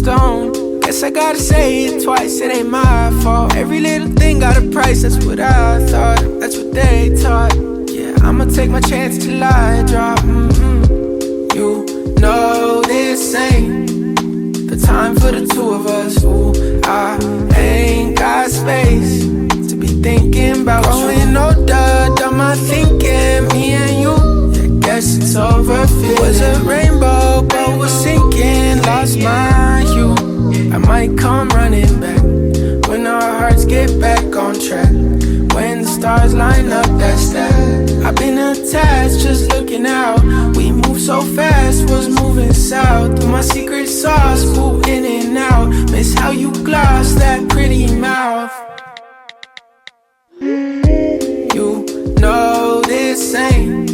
stone. Guess I gotta say it twice, it ain't my fault. Every little thing got a price, that's what I thought. That's what they taught. Yeah, I'ma take my chance till I drop. You know this ain't the time for the two of us. Ooh, I ain't got space to be thinking about growing older. Done my thinking, me and you. Yeah, guess it's over. It was a rainbow, but was sinking. Lost my hue. I might come running back when our hearts get back on track. When the stars line up, that's that. I've been attached, just looking out. We move so fast, was moving south. Through my secret sauce, pull in and out. Miss how you gloss that pretty mouth. You know this ain't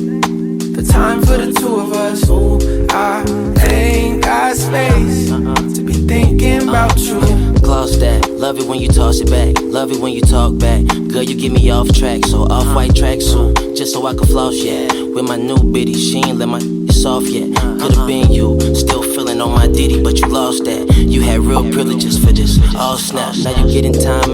the time for the two of us. Ooh, I ain't got space to be thinking about you. Gloss that, love it when you toss it back. Love it when you talk back. Girl, you get me off track, so off-white tracksuit, just so I can floss, yeah. With my new bitty, she ain't let my soft yet. Could've been you, still feeling on my ditty, but you lost that. You had real privileges for this, all snap. Now you getting time.